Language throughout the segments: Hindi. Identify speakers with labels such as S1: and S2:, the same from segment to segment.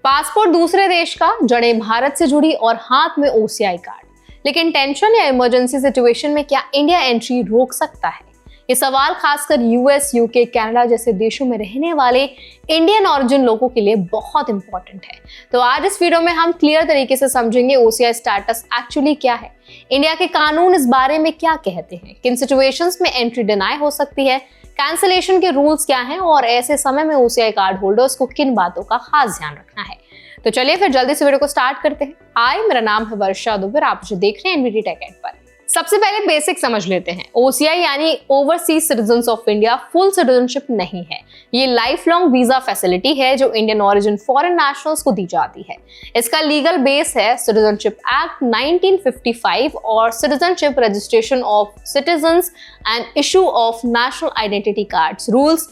S1: पासपोर्ट दूसरे देश का, जड़ें भारत से जुड़ी और हाथ में ओसीआई कार्ड। लेकिन टेंशन या इमरजेंसी सिचुएशन में क्या इंडिया एंट्री रोक सकता है? ये सवाल खासकर यूएस, यूके, कनाडा जैसे देशों में रहने वाले इंडियन ऑरिजिन लोगों के लिए बहुत इंपॉर्टेंट है। तो आज इस वीडियो में हम क्लियर तरीके से समझेंगे ओसीआई स्टेटस एक्चुअली क्या है, इंडिया के कानून इस बारे में क्या कहते हैं, किन सिचुएशंस में एंट्री डिनाई हो सकती है, कैंसिलेशन के रूल्स क्या हैं और ऐसे समय में ओसीआई कार्ड होल्डर्स को किन बातों का खास ध्यान रखना है। तो चलिए फिर जल्दी से वीडियो को स्टार्ट करते हैं। हाय, मेरा नाम है वर्षा दुबे, आप मुझे देख रहे हैं एनवीटी टेक एड पर। सबसे पहले बेसिक समझ लेते हैं। ओसीआई यानी overseas citizens of India full citizenship नहीं है। ये लाइफ लॉन्ग वीजा फैसिलिटी है जो इंडियन ओरिजिन फॉरेन नेशनल्स को दी जाती है। इसका लीगल बेस है सिटीजनशिप एक्ट 1955 और citizenship registration of citizens and issue of national identity cards rules.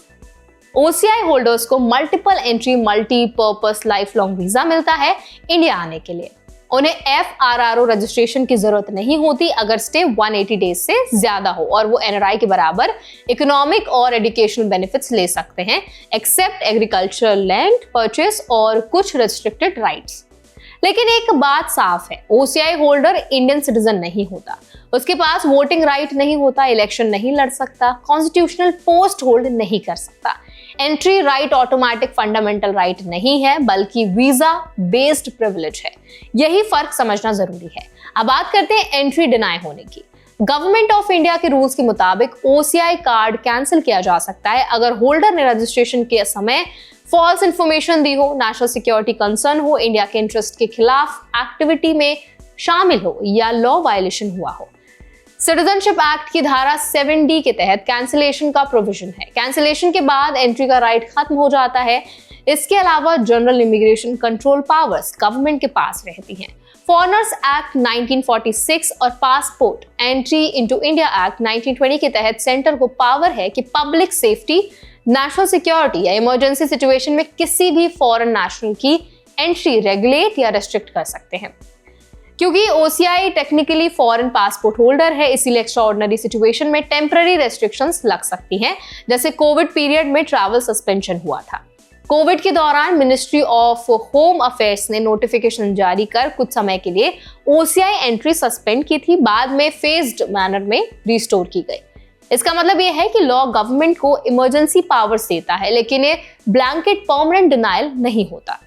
S1: OCI holders को multiple entry multipurpose life long visa मिलता है इंडिया आने के लिए। उन्हें FRRO रजिस्ट्रेशन की जरूरत नहीं होती अगर स्टे 180 डेज से ज्यादा हो और वो NRI के बराबर इकोनॉमिक और एजुकेशनल बेनिफिट्स ले सकते हैं एक्सेप्ट एग्रीकल्चरल लैंड परचेस और कुछ रेस्ट्रिक्टेड राइट्स। लेकिन एक बात साफ है, ओसीआई होल्डर इंडियन सिटीजन नहीं होता, उसके पास वोटिंग राइट नहीं होता, इलेक्शन नहीं लड़ सकता, कॉन्स्टिट्यूशनल पोस्ट होल्ड नहीं कर सकता। Entry right automatic fundamental right नहीं है बल्कि वीजा बेस्ड प्रिविलेज है। यही फर्क समझना जरूरी है। अब बात करते हैं एंट्री डिनाई होने की। गवर्नमेंट ऑफ इंडिया के रूल्स के मुताबिक ओसीआई कार्ड कैंसिल किया जा सकता है अगर होल्डर ने रजिस्ट्रेशन के समय फॉल्स इंफॉर्मेशन दी हो, नेशनल सिक्योरिटी कंसर्न हो, इंडिया के इंटरेस्ट के खिलाफ एक्टिविटी में शामिल हो या लॉ वायलेशन हुआ हो। सिटीजनशिप एक्ट की धारा 7D के तहत कैंसिलेशन का प्रोविजन है। कैंसिलेशन के बाद एंट्री का राइट खत्म हो जाता है। इसके अलावा general immigration control powers government के पास रहती हैं। फॉरेनर्स एक्ट 1946 और passport entry into India act 1920 के तहत सेंटर को पावर है कि पब्लिक सेफ्टी, नेशनल सिक्योरिटी या इमरजेंसी सिचुएशन में किसी भी फॉरेन नेशनल की एंट्री रेगुलेट या रेस्ट्रिक्ट कर सकते हैं। क्योंकि OCI technically foreign passport holder है, इसीलिए एक्स्ट्राऑर्डिनरी सिचुएशन में टेम्पररी रेस्ट्रिक्शंस लग सकती हैं, जैसे कोविड पीरियड में ट्रैवल सस्पेंशन हुआ था। कोविड के दौरान मिनिस्ट्री ऑफ होम अफेयर्स ने नोटिफिकेशन जारी कर कुछ समय के लिए ओसीआई एंट्री सस्पेंड की थी, बाद में फेज्ड मैनर में रिस्टोर की गई। इसका मतलब यह है कि लॉ गवर्नमेंट को इमरजेंसी पावर्स देता है, लेकिन ये ब्लैंकेट परमानेंट डिनायल नहीं होता।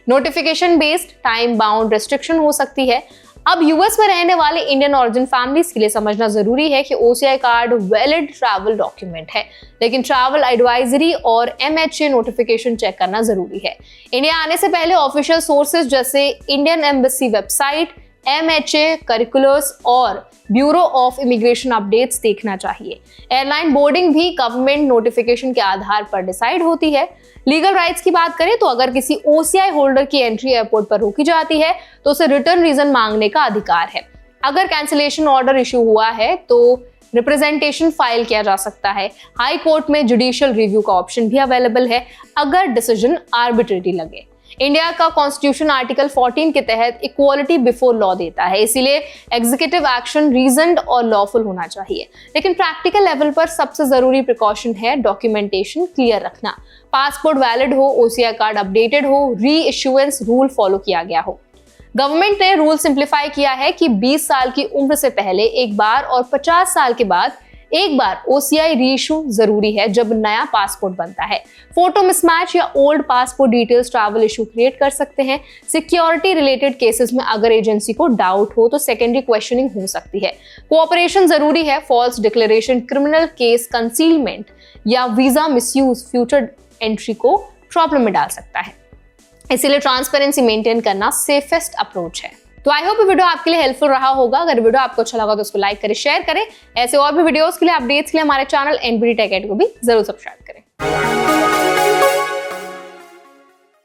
S1: Notification based time bound restriction हो सकती है। अब यूएस में रहने वाले इंडियन ओरिजिन फैमिलीज के लिए समझना जरूरी है कि OCI card valid travel document है, लेकिन ट्रैवल एडवाइजरी और MHA नोटिफिकेशन चेक करना जरूरी है। इंडिया आने से पहले ऑफिशियल सोर्सेज जैसे Indian embassy website, MHA curriculars और ब्यूरो ऑफ इमिग्रेशन अपडेट्स देखना चाहिए। एयरलाइन बोर्डिंग भी गवर्नमेंट नोटिफिकेशन के आधार पर डिसाइड होती है। लीगल राइट्स की बात करें तो अगर किसी ओसीआई होल्डर की एंट्री एयरपोर्ट पर रोकी जाती है तो उसे रिटर्न रीजन मांगने का अधिकार है। अगर कैंसिलेशन ऑर्डर इशू हुआ है तो रिप्रेजेंटेशन फाइल किया जा सकता है। हाई कोर्ट में जुडिशियल रिव्यू का ऑप्शन भी अवेलेबल है अगर डिसीजन आर्बिट्रेरी लगे। इंडिया का कॉन्स्टिट्यूशन आर्टिकल 14 के तहत इक्वालिटी बिफोर लॉ देता है, इसीलिए एग्जीक्यूटिव एक्शन रीजनड और लॉफुल होना चाहिए। लेकिन प्रैक्टिकल लेवल पर सबसे जरूरी प्रिकॉशन है डॉक्यूमेंटेशन क्लियर रखना, पासपोर्ट वैलिड हो, ओसीआई कार्ड अपडेटेड हो, री इश्यूएंस रूल फॉलो किया गया हो। गवर्नमेंट ने रूल सिंप्लीफाई किया है कि 20 साल की उम्र से पहले एक बार और 50 साल के बाद एक बार ओसीआई रीइश्यू जरूरी है जब नया पासपोर्ट बनता है। फोटो मिसमैच या old passport details travel issue create कर सकते हैं। सिक्योरिटी रिलेटेड केसेस में अगर एजेंसी को डाउट हो तो सेकेंडरी क्वेश्चनिंग हो सकती है। कोऑपरेशन जरूरी है। False declaration, criminal case, concealment या वीजा मिसयूज फ्यूचर एंट्री को प्रॉब्लम में डाल सकता है। इसीलिए ट्रांसपेरेंसी मेंटेन करना सेफेस्ट अप्रोच है। तो आई होप ये वीडियो आपके लिए हेल्पफुल रहा होगा। अगर वीडियो आपको अच्छा लगा तो उसको लाइक करें, शेयर करें। ऐसे और भी वीडियोस के लिए, अपडेट्स के लिए हमारे चैनल एनवीटी टेक एड को भी जरूर सब्सक्राइब करें।